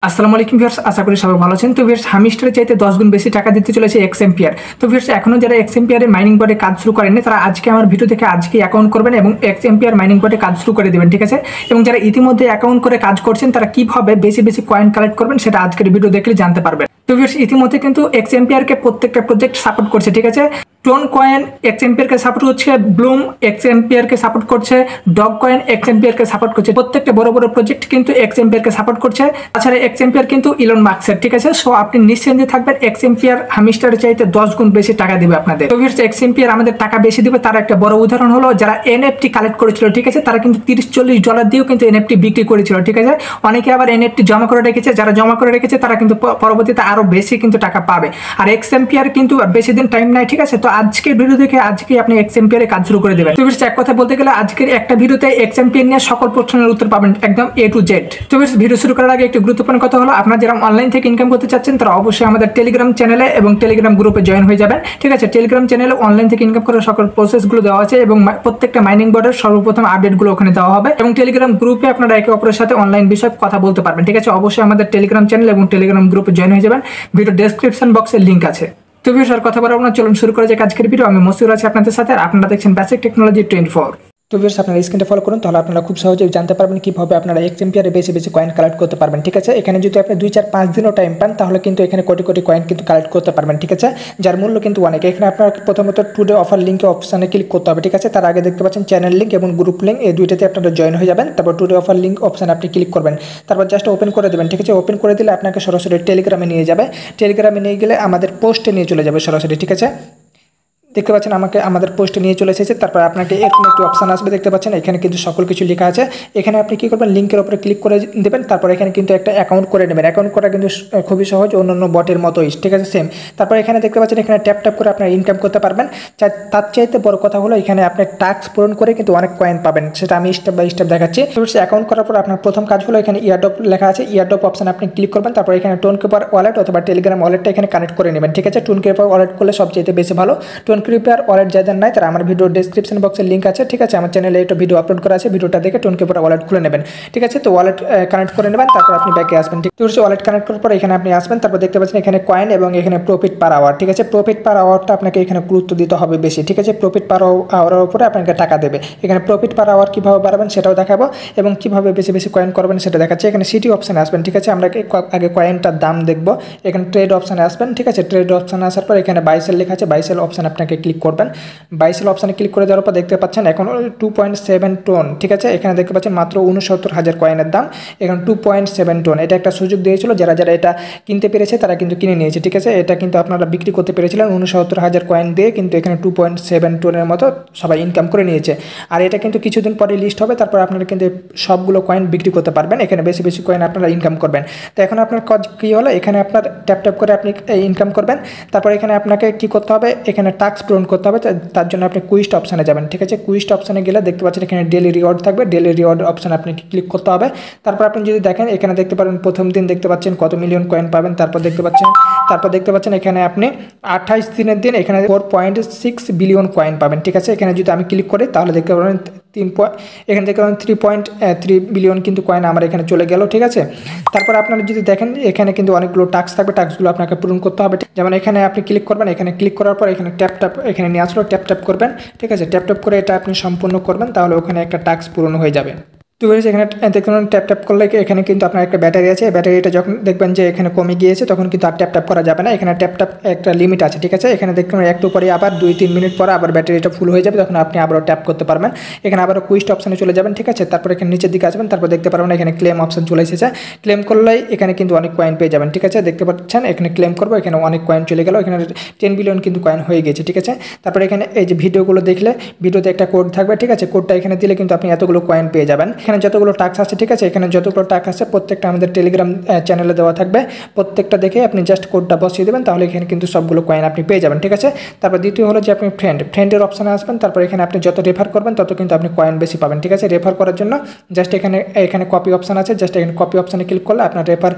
আসসালামু আলাইকুম ভিউয়ার্স, আশা করি সবাই ভালো আছেন। তো ভিউয়ার্স, হামিস্টারের চাইতে 10 গুণ বেশি টাকা দিতে চলেছে এক্স এম্পিয়ার। তো ভিউয়ার্স, এখনো যারা এক্স এম্পিয়ারের মাইনিং বোর্ডে কাজ শুরু করেননি তারা আজকে আমার ভিডিও দেখে আজকে অ্যাকাউন্ট করবেন এবং এক্স এম্পিয়ার মাইনিং বোর্ডে কাজ শুরু করে দেবেন, ঠিক আছে। এবং যারা ইতিমধ্যে অ্যাকাউন্ট করে কাজ করছেন তারা কিভাবে বেশি বেশি কয়েন কালেক্ট করবেন সেটা আজকের ভিডিও দেখলে জানতে পারবেন। তো ভিউয়ার্স, ইতিমধ্যে কিন্তু এক্স এম্পিয়ারকে প্রত্যেকটা প্রজেক্ট সাপোর্ট করছে, ঠিক আছে। টোন কয়েন এক্স এম্পিয়ারকে সাপোর্ট করছে, ব্লুম এক্স এম্পিয়ারকে সাপোর্ট করছে, ডগ কয়েন এক্স এম্পিয়ারকে সাপোর্ট করছে। প্রত্যেকটা বড় বড় প্রজেক্ট কিন্তু এক্স এম্পিয়ারকে সাপোর্ট করছে। তাছাড়া এক্স এম্পিয়ার কিন্তু ইলন মাস্কের, ঠিক আছে। সো আপনি নিশ্চিন্তে থাকবেন, এক্স এম্পিয়ার হামিস্টারের চাইতে 10 গুণ বেশি টাকা দিবে আপনাদের। তো ভিউয়ার্স, এক্স এম্পিয়ার আমাদের টাকা বেশি দিবে তার একটা বড় উদাহরণ হলো যারা এনএফটি কালেক্ট করেছিল, ঠিক আছে। তারা কিন্তু $30-40 দিয়েও কিন্তু এনএফটি বিক্রি করেছিল, ঠিক আছে। অনেকে আবার এনএফটি জমা করে রেখেছে, যারা জমা করে রেখেছে তারা কিন্তু পরবর্তীতে আরো বেশি কিন্তু টাকা পাবে। আর এক্স এম্পিয়ার কিন্তু বেশি দিন টাইম নাই, ঠিক আছে। তো আজকের ভিডিও দেখে আজকে আপনি এক্স এম্পিয়ারে কাজ শুরু করে দেবেন। তো ভিউয়ার্স, এক কথা বলতে গেলে আজকের একটা ভিডিওতে এক্স এম্পিয়ার নিয়ে সকল প্রশ্নের উত্তর পাবেন একদম A to Z। তো ভিউয়ার্স, ভিডিও শুরু করার আগে একটি গুরুত্বপূর্ণ কথা হলো আপনারা যারা অনলাইন থেকে ইনকাম করতে চাচ্ছেন তারা অবশ্যই আমাদের টেলিগ্রাম চ্যানেলে এবং টেলিগ্রাম গ্রুপে জয়েন হয়ে যাবেন, ঠিক আছে। টেলিগ্রাম চ্যানেলে অনলাইন থেকে ইনকাম করার সকল প্রসেসগুলো দেওয়া আছে এবং প্রত্যেকটা মাইনিং বোর্ডের সর্বপ্রথম আপডেটগুলো ওখানে দেওয়া হবে এবং টেলিগ্রাম গ্রুপে আপনারা একে অপরের সাথে অনলাইন বিষয়ে কথা বলতে পারবেন, ঠিক আছে। অবশ্যই আমাদের টেলিগ্রাম চ্যানেল এবং টেলিগ্রাম গ্রুপে জয়েন হয়ে যাবেন। ভিডিও ডেসক্রিপশন বক্সে লিংক আছে। তো ভিউয়ার্স, আর কথা বলবো না, চলুন শুরু করা যাক আজকের ভিডিও। আমি মসিউর আছি আপনাদের সাথে আর আপনারা দেখছেন বেসিক টেকনোলজি 24। তো ভিউয়ার্স, আপনারা স্ক্রিনটা ফলো করুন, তাহলে আপনারা খুব সহজেই জানতে পারবেন কিভাবে আপনারা এক্স এম্পিয়ারে বেশি বেশি কয়েন কালেক্ট করতে পারবেন, ঠিক আছে। এখানে যদি আপনি 2-4-5 দিনও টাইম পান তাহলে কিন্তু এখানে কোটি কোটি কয়েন কিন্তু কালেক্ট করতে পারবেন, ঠিক আছে। যার মূল্য কিন্তু অনেক। এখানে আপনার প্রথমত টুডে অফার লিঙ্কে অপশানে ক্লিক করতে হবে, ঠিক আছে। তার আগে দেখতে পাচ্ছেন চ্যানেল লিঙ্ক এবং গ্রুপ লিঙ্ক, এই দুইটাতে আপনারা জয়েন হয়ে যাবেন। তারপর টুডে অফার লিঙ্ক অপশানে আপনি ক্লিক করবেন, তারপর জাস্ট ওপেন করে দেবেন, ঠিক আছে। ওপেন করে দিলে আপনাকে সরাসরি টেলিগ্রামে নিয়ে যাবে। টেলিগ্রামে নিয়ে গেলে আমাদের পোস্টে নিয়ে চলে যাবে সরাসরি, ঠিক আছে। দেখতে পাচ্ছেন আমাদের পোস্টে নিয়ে চলে এসেছে। তারপর আপনাকে এরকম একটি অপশান আসবে, দেখতে পাচ্ছেন এখানে কিন্তু সকল কিছু লেখা আছে। এখানে আপনি কী করবেন, লিঙ্কের উপরে ক্লিক করে দেবেন। তারপর এখানে কিন্তু একটা অ্যাকাউন্ট করে নেবেন। অ্যাকাউন্ট করা কিন্তু খুবই সহজ, অন্যান্য বটের মতোই, ঠিক আছে, সেম। তারপর এখানে দেখতে পাচ্ছেন এখানে ট্যাপ করে আপনার ইনকাম করতে পারবেন। তার চাইতে বড় কথা হলো এখানে আপনি টাস্ক পূরণ করে কিন্তু অনেক কয়েন পাবেন, সেটা আমি স্টেপ বাই স্টেপ দেখাচ্ছি। অ্যাকাউন্ট করার পর আপনার প্রথম কাজ হলো এখানে ইয়ারড্রপ লেখা আছে, ইয়ারড্রপ অপশান আপনি ক্লিক করবেন। তারপর এখানে টোনকিপার ওয়ালেট অথবা টেলিগ্রাম ওয়ালেটটা এখানে কানেক্ট করে নেবেন, ঠিক আছে। টোনকিপার ওয়ালেট করলে সবচেয়ে বেশি ভালো। টোনকিপার ওয়ালেট যাদের নাই তারা আমার ভিডিও ডেসক্রিপশন বক্সে লিঙ্ক আছে, ঠিক আছে। আমার চ্যানেলে একটা ভিডিও আপলোড করা আছে, ভিডিওটা দেখে টোনকিপার ওয়ালেট খুলে নেবেন, ঠিক আছে। তো ওয়ালেট কানেক্ট করে নেবেন, তারপর আপনি ব্যাকে আসবেন, ঠিক আছে। ওয়ালেট কানেক্ট করার পর এখানে আপনি আসবেন। তারপর দেখতে পাচ্ছেন এখানে কয়েন এবং এখানে প্রফিট পার আওয়ার, ঠিক আছে। প্রফিট পার আওয়ারটা আপনাকে এখানে গুরুত্ব দিতে হবে বেশি, ঠিক আছে। প্রফিট পার আওয়ারের উপরে আপনাকে টাকা দেবে। এখানে প্রফিট পার আওয়ার কীভাবে বাড়াবেন সেটাও দেখাবো এবং কীভাবে বেশি বেশি কয়েন করবেন সেটা দেখাচ্ছে। এখানে সিটি অপশানে আসবেন, ঠিক আছে। আমরা আগে কয়েনটার দাম দেখবো। এখানে ট্রেড অপশানে আসবেন, ঠিক আছে। ট্রেড অপশানে আসার পর এখানে বাইসেল লেখা আছে, বাইসেল অপশান আপনাকে ক্লিক করবেন। বাইসেল অপশানে ক্লিক করে দেওয়ার পর দেখতে পাচ্ছেন এখন 2.7 টন, ঠিক আছে। এখানে দেখতে পাচ্ছেন মাত্র 69,000 কয়েনের দাম, এখানে 2.7 টন। এটা একটা সুযোগ দিয়েছিল, যারা এটা কিনতে পেরেছে তারা কিন্তু কিনে নিয়েছে, ঠিক আছে। এটা কিন্তু আপনারা বিক্রি করতে পেরেছিলেন 69,000 কয়েন দিয়ে, কিন্তু এখানে 2.7 টনের মতো সবাই ইনকাম করে নিয়েছে। আর এটা কিন্তু কিছুদিন পরে লিস্ট হবে, তারপর আপনারা কিন্তু সবগুলো কয়েন বিক্রি করতে পারবেন। এখানে বেশি বেশি কয়েন আপনারা ইনকাম করবেন। তো এখন আপনার কাজ কী হলো, এখানে আপনার ট্যাপ করে আপনি ইনকাম করবেন। তারপর এখানে আপনাকে কী করতে হবে, এখানে টাস্ক পূরণ করতে হবে। তার জন্য আপনি কুইস্ট অপশানে যাবেন, ঠিক আছে। কুইস্ট অপশানে গেলে দেখতে পাচ্ছেন এখানে ডেলি রিওয়ার্ড থাকবে, ডেলি রিওয়ার্ড অপশানে আপনাকে ক্লিক করতে হবে। তারপর আপনি যদি দেখেন এখানে দেখতে পারেন প্রথম দিন দেখতে পাচ্ছেন কত মিলিয়ন কয়েন পাবেন। তারপর দেখতে পাচ্ছেন এখানে আপনি 28 দিনের দিন এখানে 4.6 বিলিয়ন কয়েন পাবেন, ঠিক আছে। এখানে যদি আমি ক্লিক করি তাহলে দেখতে পাবেন এখানে দেখতে পাবেন 3.3 বিলিয়ন কিন্তু কয়েন আমার এখানে চলে গেল, ঠিক আছে। তারপর আপনারা যদি দেখেন এখানে কিন্তু অনেকগুলো টাস্ক থাকবে, টাস্কগুলো আপনাকে পূরণ করতে হবে। যেমন এখানে আপনি ক্লিক করবেন, এখানে ক্লিক করার পর এখানে ট্যাপ এখানে নিয়ে আসলো, ট্যাপ করবেন, ঠিক আছে। ট্যাপ করে এটা আপনি সম্পূর্ণ করবেন, তাহলে ওখানে একটা টাস্ক পূরণ হয়ে যাবে। তো এখানে দেখুন ট্যাপ করলে এখানে কিন্তু আপনার একটা ব্যাটারি আছে, ব্যাটারিটা যখন দেখবেন যে এখানে কমে গিয়েছে তখন কিন্তু আর ট্যাপ করা যাবে না। এখানে ট্যাপ একটা লিমিট আছে, ঠিক আছে। এখানে দেখুন একটু পরে আবার 2-3 মিনিট পরে আবার ব্যাটারিটা ফুল হয়ে যাবে, তখন আপনি আবারও ট্যাপ করতে পারবেন। এখানে আবারও কুইস্ট অপশানে চলে যাবেন, ঠিক আছে। তারপর এখানে নিচের দিকে আসবেন, তারপর দেখতে পারবেন এখানে ক্লেম অপশান চলে এসেছে। ক্লেম করলেই এখানে কিন্তু অনেক কয়েন পেয়ে যাবেন, ঠিক আছে। দেখতে পাচ্ছেন এখানে ক্লেম করবো, এখানে অনেক কয়েন চলে গেল, এখানে 10 বিলিয়ন কিন্তু কয়েন হয়ে গেছে, ঠিক আছে। তারপর এখানে এই যে ভিডিওগুলো দেখলে ভিডিওতে একটা কোড থাকবে, ঠিক আছে। কোডটা এখানে দিলে কিন্তু আপনি এতগুলো কয়েন পেয়ে যাবেন। এখানে যতগুলো টাস্ক আছে, ঠিক আছে। এখানে যতগুলো টাস্ক আছে প্রত্যেকটা আমাদের টেলিগ্রাম চ্যানেলে দেওয়া থাকবে, প্রত্যেকটা দেখে আপনি জাস্ট কোডটা বসিয়ে দেবেন, তাহলে এখানে কিন্তু সবগুলো কয়েন আপনি পেয়ে যাবেন, ঠিক আছে। তারপর দ্বিতীয় হলো যে আপনি ফ্রেন্ডের অপশানে আসবেন। তারপর এখানে আপনি যত রেফার করবেন তত কিন্তু আপনি কয়েন বেশি পাবেন, ঠিক আছে। রেফার করার জন্য জাস্ট এখানে কপি অপশান আছে, জাস্ট এখানে কপি অপশানে ক্লিক করলে আপনার রেফার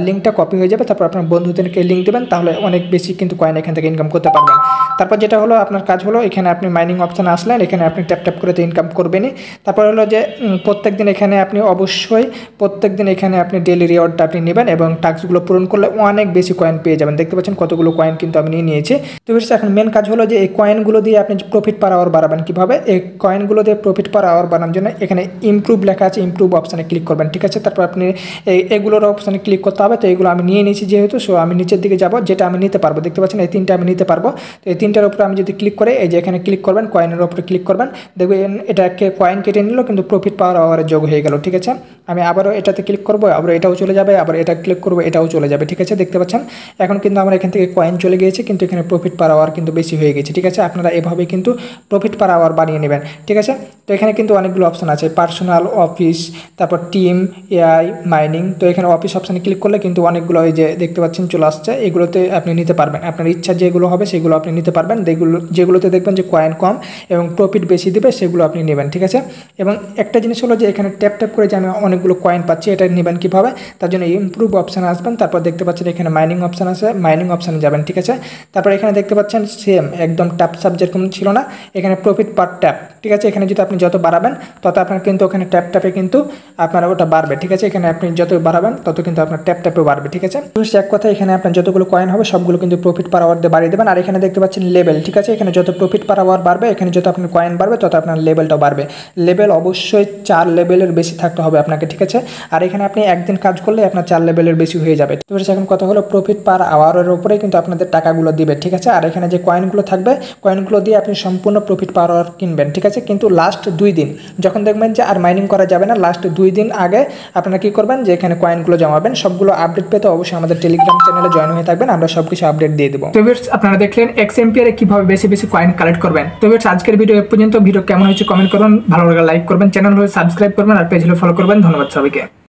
লিঙ্কটা কপি হয়ে যাবে। তারপর আপনার বন্ধুদেরকে লিঙ্ক দেবেন, তাহলে অনেক বেশি কিন্তু কয়েন এখান থেকে ইনকাম করতে পারবেন। তারপর যেটা হলো আপনার কাজ হলো এখানে আপনি মাইনিং অপশানে আসলেন, এখানে আপনি ট্যাপ ট্যাপ করে তো ইনকাম করবেনই। তারপর হলো যে প্রত্যেকদিন এখানে আপনি অবশ্যই প্রত্যেকদিন এখানে আপনি ডেলি রিওয়ার্ডটা আপনি নেবেন এবং টাস্কগুলো পূরণ করলে অনেক বেশি কয়েন পেয়ে যাবেন। দেখতে পাচ্ছেন কতগুলো কয়েন কিন্তু আমি নিয়ে নিয়েছি। তো এখন মেন কাজ হলো যে এই কয়েনগুলো দিয়ে আপনি প্রফিট পার আওয়ার বাড়াবেন কীভাবে। এই কয়েনগুলো দিয়ে প্রফিট পার আওয়ার বাড়ানোর জন্য এখানে ইমপ্রুভ লেখা আছে, ইমপ্রুভ অপশানে ক্লিক করবেন, ঠিক আছে। তারপর আপনি এগুলোর অপশানে ক্লিক করতে হবে। তো এগুলো আমি নিয়ে নিয়েছি যেহেতু, সো আমি নিচের দিকে যাব, যেটা আমি নিতে পারবো। দেখতে পাচ্ছেন এই তিনটা আমি নিতে পারবো। তো এই তিনটার উপরে আমি যদি ক্লিক করে এই যে এখানে ক্লিক করবেন, কয়েনের উপরে ক্লিক করবেন, দেখবেন এটাকে কয়েন কেটে নিল কিন্তু প্রফিট পাওয়ার আওয়ারের যোগ হয়ে গেল, ঠিক আছে। আমি আবারও এটাতে ক্লিক করবো, আবার এটাও চলে যাবে, আবার এটা ক্লিক করবো, এটাও চলে যাবে, ঠিক আছে। দেখতে পাচ্ছেন এখন কিন্তু আমার এখান থেকে কয়েন চলে গিয়েছে, কিন্তু এখানে প্রফিট পার আওয়ার কিন্তু বেশি হয়ে গেছে, ঠিক আছে। আপনারা এভাবে কিন্তু প্রফিট পার আওয়ার বানিয়ে নেবেন, ঠিক আছে। তো এখানে কিন্তু অনেকগুলো অপশান আছে, পার্সোনাল, অফিস, তারপর টিম, এআই, মাইনিং। তো এখানে অফিস অপশানে ক্লিক করলে কিন্তু অনেকগুলো এই যে দেখতে পাচ্ছেন চলে আসছে, এগুলোতে আপনি নিতে পারবেন। আপনার ইচ্ছা যেগুলো হবে সেগুলো আপনি নিতে পারবেন। যেগুলোতে দেখবেন যে কয়েন কম এবং প্রফিট বেশি দেবে সেগুলো আপনি নেবেন, ঠিক আছে। এবং একটা জিনিস হলো যে এখানে ট্যাপ ট্যাপ করে যে আমি অনেকগুলো কয়েন পাচ্ছি, এটা নেবেন কীভাবে, তার জন্য ইমপ্রুভ অপশানে আসবেন। তারপর দেখতে পাচ্ছেন এখানে মাইনিং অপশান আছে, মাইনিং অপশানে যাবেন, ঠিক আছে। তারপর এখানে দেখতে পাচ্ছেন সেম একদম ট্যাপ সাব যেরকম ছিল না, এখানে প্রফিট পার ট্যাপ, ঠিক আছে। এখানে যদি আপনি যত বাড়াবেন তত আপনার কিন্তু ওখানে ট্যাপ ট্যাপে কিন্তু আপনার ওটা বাড়বে, ঠিক আছে। এখানে আপনি যত বাড়াবেন তত কিন্তু আপনার ট্যাপ ট্যাপেও বাড়বে, ঠিক আছে। এক কথা এখানে আপনার যতগুলো কয়েন হবে সবগুলো কিন্তু প্রফিট পার আওয়ার দিয়ে বাড়িয়ে দেবেন। আর এখানে দেখতে পাচ্ছেন লেভেল, ঠিক আছে। এখানে যত প্রফিট পার আওয়ার বাড়বে, এখানে যত আপনার কয়েন বাড়বে তত আপনার লেভেলটাও বাড়বে। লেভেল অবশ্যই 4 লেভেলের বেশি থাকতে হবে আপনাকে, ঠিক আছে। আর এখানে আপনি একদিন কাজ করলে আপনার 4 লেভেলের বেশি হয়ে যাবে। তো এখন কথা হলো প্রফিট পার আওয়ারের উপরে কিন্তু আপনাদের টাকাগুলো দিবে, ঠিক আছে। আর এখানে যে কয়েনগুলো থাকবে কয়েনগুলো দিয়ে আপনি সম্পূর্ণ প্রফিট পার আওয়ার কিনবেন, ঠিক আছে। কিন্তু লাস্ট 2 দিন যখন দেখবেন যে আর মাইনিং করা যাবে না, লাস্ট 2 দিন আগে আপনারা কী করবেন যে এখানে কয়েনগুলো জমাবেন। সবগুলো আপডেট পেতে অবশ্যই আমাদের টেলিগ্রাম চ্যানেলে জয়েন হয়ে থাকবেন, আমরা সব কিছু আপডেট দিয়ে দেবো। তো ভিউয়ার্স আপনারা দেখলেন এক্সএমপিআর কিভাবে বেশি বেশি কয়েন কালেক্ট করবেন। তো ভিউয়ার্স আজকের ভিডিও এ পর্যন্ত। ভিডিও কেমন হয়েছে কমেন্ট করুন, ভালো লাগলে লাইক করবেন, চ্যানেল হলে সাবস্ক্রাইব করবেন আর পেজ হলে ফলো করবেন। ধন্যবাদ সবাইকে।